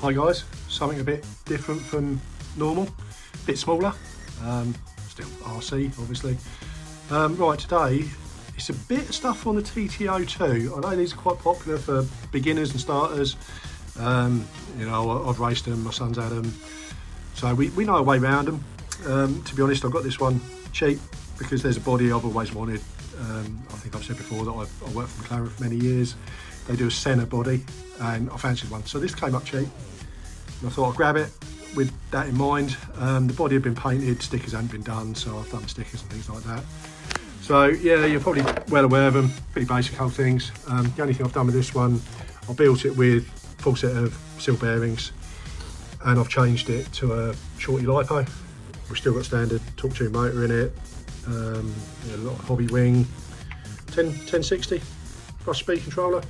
Hi guys, something a bit different from normal, a bit smaller, still RC obviously. Right, today it's a bit of stuff on the TT02. I know these are quite popular for beginners and starters. You know, I've raced them, my son's had them, so we know our way around them. To be honest, I got this one cheap because there's a body I've always wanted. I think I've said before that I worked for McLaren for many years. They do a Senna body and I fancied one, so this came up cheap and I thought I'd grab it with that in mind. The body had been painted, stickers hadn't been done, so I've done the stickers and things like that. So yeah, you're probably well aware of them, pretty basic whole things. The only thing I've done with this one, I built it with a full set of seal bearings and I've changed it to a shorty lipo. We've still got standard torque tube motor in it, a lot of hobby wing, 1060 brush speed controller.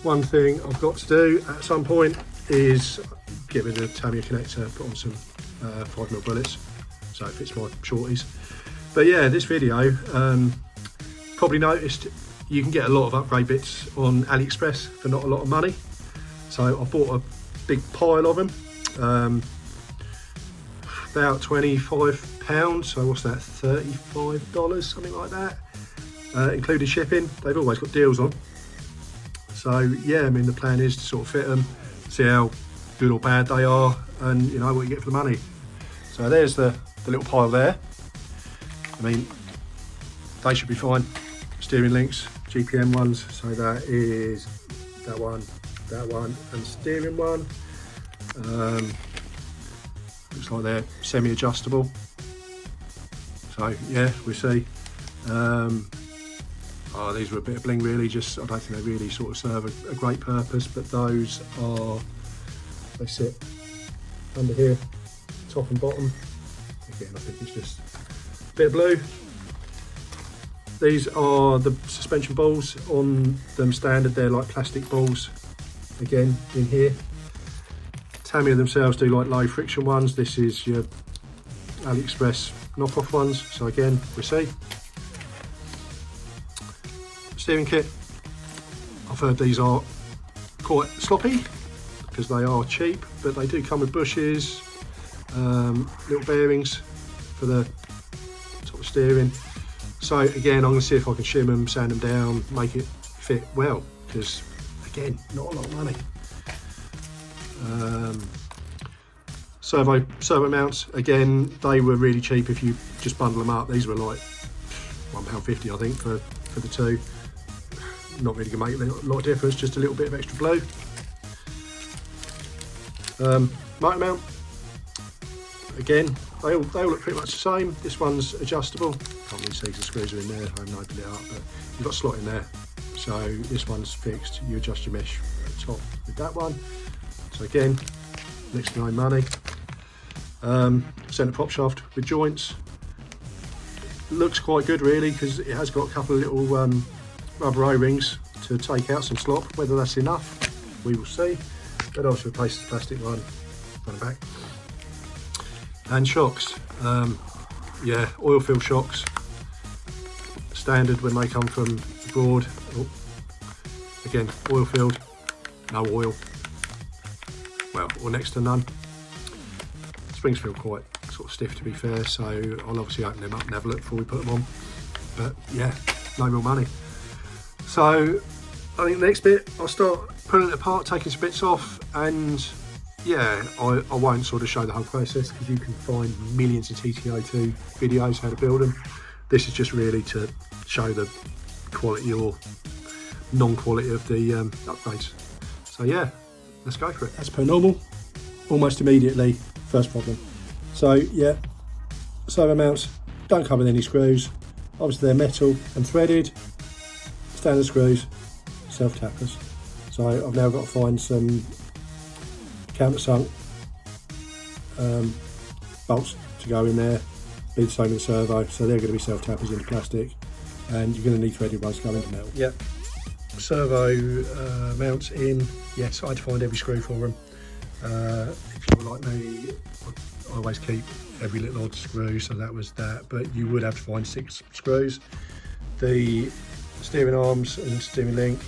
One thing I've got to do at some point is get rid of the Tamiya connector, put on some 5mm bullets so it fits my shorties. But yeah, this video, probably noticed you can get a lot of upgrade bits on AliExpress for not a lot of money. So I bought a big pile of them, about £25, so what's that, $35, something like that, including shipping. They've always got deals on. So yeah, I mean the plan is to sort of fit them, see how good or bad they are, and you know what you get for the money. So there's the little pile there. I mean, they should be fine. Steering links, GPM ones, so that is that one, and steering one. Looks like they're semi-adjustable. So yeah, we'll see. Oh, these were a bit of bling really, just I don't think they really sort of serve a great purpose, but those are, they sit under here, top and bottom. Again, I think it's just a bit of blue. These are the suspension balls on them standard, they're like plastic balls, again in here. Tamiya themselves do like low friction ones, this is your AliExpress knockoff ones, so again, we'll see. Steering kit, I've heard these are quite sloppy because they are cheap, but they do come with bushes, little bearings for the top of steering. So again, I'm going to see if I can shim them, sand them down, make it fit well, because again, not a lot of money. Servo mounts, again, they were really cheap if you just bundle them up. These were like £1.50 I think for the two. Not really going to make a lot of difference, just a little bit of extra blue. Motor mount, again, they all look pretty much the same. This one's adjustable. Can't really see the screws are in there, I haven't opened it up, but you've got a slot in there. So this one's fixed, you adjust your mesh at the top with that one. So again, next to no money. Centre prop shaft with joints. Looks quite good really, because it has got a couple of little rubber O-rings to take out some slop. Whether that's enough, we will see. But also replace the plastic one, front and back. And shocks, yeah, oil fill shocks, standard when they come from abroad. Oh. Again, oil filled, no oil, well, or next to none. Springs feel quite sort of stiff to be fair, so I'll obviously open them up and have a look before we put them on. But yeah, no real money. So I think the next bit, I'll start pulling it apart, taking some bits off, and yeah, I won't sort of show the whole process because you can find millions of TT02 videos how to build them. This is just really to show the quality or non-quality of the upgrades. So yeah, let's go for it. As per normal, almost immediately, first problem. So yeah, servo mounts don't come with any screws. Obviously they're metal and threaded, standard screws, self-tappers. So I've now got to find some countersunk bolts to go in there, be the same in the servo, so they're going to be self-tappers into plastic, and you're going to need threaded ones to go into metal. Yep. Servo mounts in, yes, I had to find every screw for them. If you were like me, I always keep every little odd screw, so that was that, but you would have to find 6 screws. The steering arms and steering link,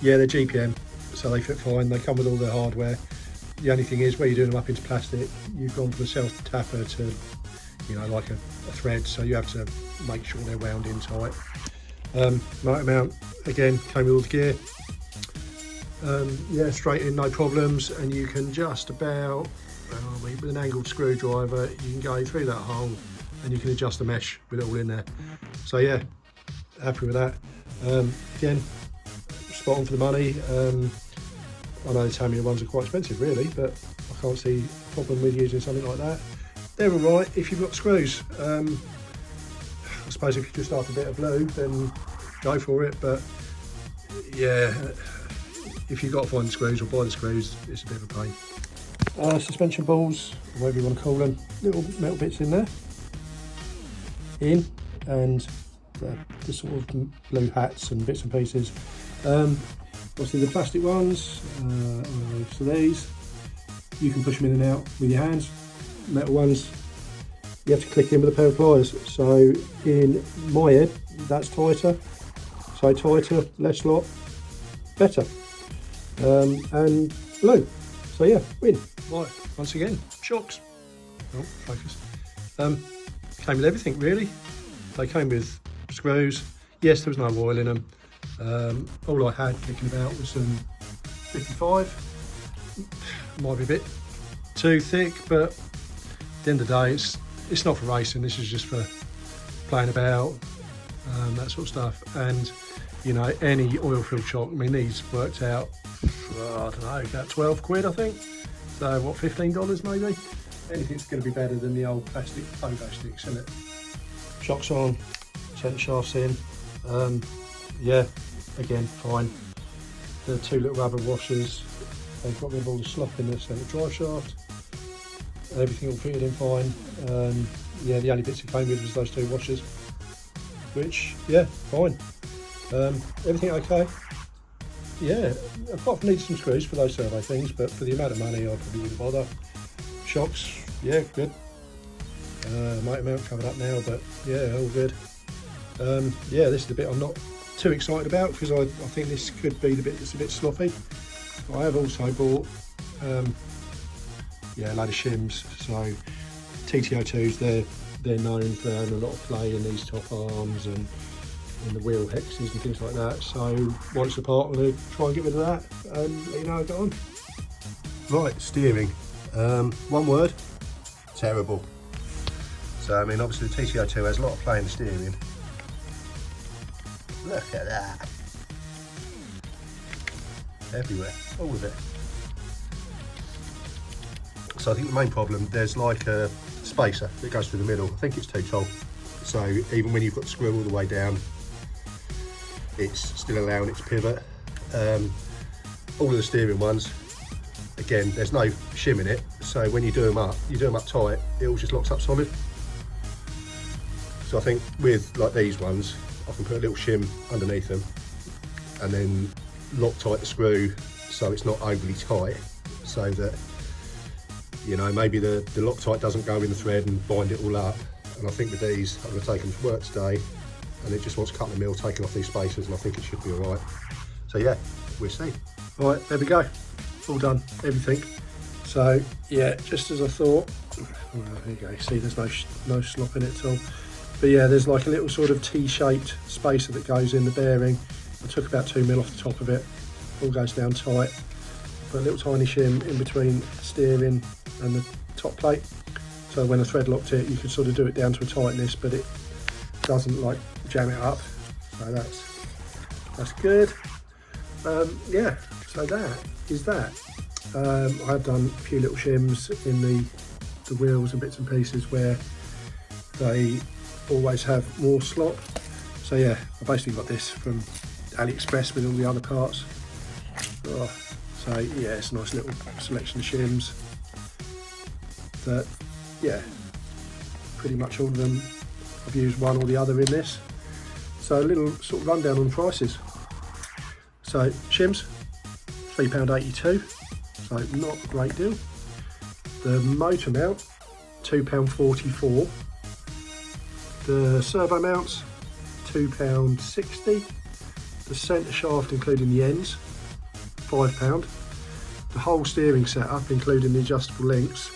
yeah, they're GPM, so they fit fine. They come with all their hardware. The only thing is, where you're doing them up into plastic, you've gone for the self tapper to, you know, like a thread, so you have to make sure they're wound in tight. Motor mount, again, came with all the gear. Yeah, straight in, no problems, and you can just about, with an angled screwdriver, you can go through that hole and you can adjust the mesh with it all in there. So yeah, happy with that. Again, spot on for the money. I know the Tamiya ones are quite expensive really, but I can't see a problem with using something like that. They're alright if you've got screws. I suppose if you just after a bit of blue, then go for it, but yeah, if you've got to find the screws or buy the screws, it's a bit of a pain. Suspension balls, whatever you want to call them, little metal bits in there, and the sort of blue hats and bits and pieces. Obviously the plastic ones, so these, you can push them in and out with your hands. Metal ones, you have to click in with a pair of pliers. So in my head, that's tighter. So tighter, less slot, better. And blue. So yeah, win. Right, once again, shocks. Oh, focus. Came with everything really. They came with screws. Yes, there was no oil in them. All I had thinking about was some 55. Might be a bit too thick, but at the end of the day, it's not for racing. This is just for playing about, that sort of stuff. And you know, any oil-filled shock. I mean, these worked out, I don't know, about 12 quid, I think. So what, $15 maybe? Anything's going to be better than the old plastic pogo sticks, isn't it? Shocks on, centre shafts in. Yeah, again, fine. The two little rubber washers, they've got rid of all the slop in the centre drive shaft. Everything all fitted in fine. Yeah, the only bits it came with was those two washers, which, yeah, fine. Everything okay? Yeah, apart from needing some screws for those survey things, but for the amount of money, I probably wouldn't bother. Shocks, yeah, good. Motor mount covered up now, but yeah, all good. Yeah, this is the bit I'm not too excited about because I think this could be the bit that's a bit sloppy. I have also bought, yeah, a load of shims. So TT02s, they're known for having a lot of play in these top arms and in the wheel hexes and things like that. So once apart, I'm going to try and get rid of that and let you know how I got on. Right, steering. One word, terrible. So I mean, obviously the TT02 has a lot of play in the steering. Look at that. Everywhere, all of it. So I think the main problem, there's like a spacer that goes through the middle. I think it's too tall. So even when you've got the screw all the way down, it's still allowing it to pivot. All of the steering ones, again, there's no shim in it. So when you do them up tight, it all just locks up solid. So I think with like these ones, I can put a little shim underneath them and then lock tight the screw so it's not overly tight, so that, you know, maybe the Loctite doesn't go in the thread and bind it all up. And I think with these, I'm going to take them to work today, and it just wants a couple of mil taking off these spacers, and I think it should be all right. So yeah, we'll see. All right, there we go, all done, everything. So yeah, just as I thought. There you go, see there's no slop in it at all. But yeah, there's like a little sort of T-shaped spacer that goes in the bearing. I took about 2 mil off the top of it, all goes down tight. Put a little tiny shim in between steering and the top plate. So when I thread locked it, you could sort of do it down to a tightness, but it doesn't like jam it up. So that's good. Yeah, so that is that. I have done a few little shims in the wheels and bits and pieces where they always have more slop. So yeah, I basically got this from AliExpress with all the other parts. Oh, so yeah, it's a nice little selection of shims that, yeah, pretty much all of them, I've used one or the other in this. So a little sort of rundown on the prices. So shims, £3.82, so not a great deal. The motor mount, £2.44. The servo mounts, £2.60. The centre shaft, including the ends, £5. The whole steering setup, including the adjustable links,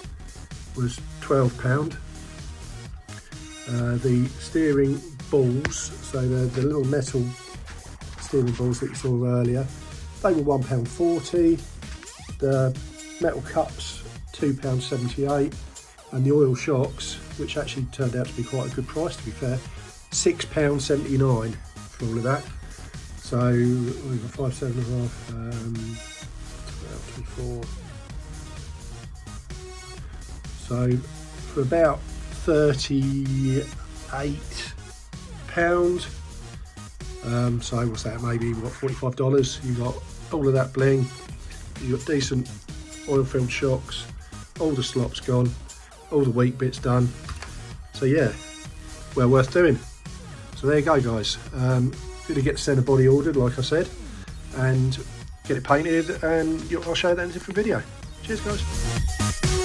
was £12. The steering balls, so the little metal steering balls that you saw earlier, they were £1.40. The metal cups, £2.78, and the oil shocks, which actually turned out to be quite a good price, to be fair, £6.79 for all of that. So we've got 5, 7.5, 12, 24. So for about £38. So what's that? Maybe what, $45? You got all of that bling. You got decent oil-filled shocks. All the slops gone. All the weak bits done. So yeah, well worth doing. So there you go, guys. Going to get the centre body ordered, like I said, and get it painted, and I'll show you that in a different video. Cheers, guys.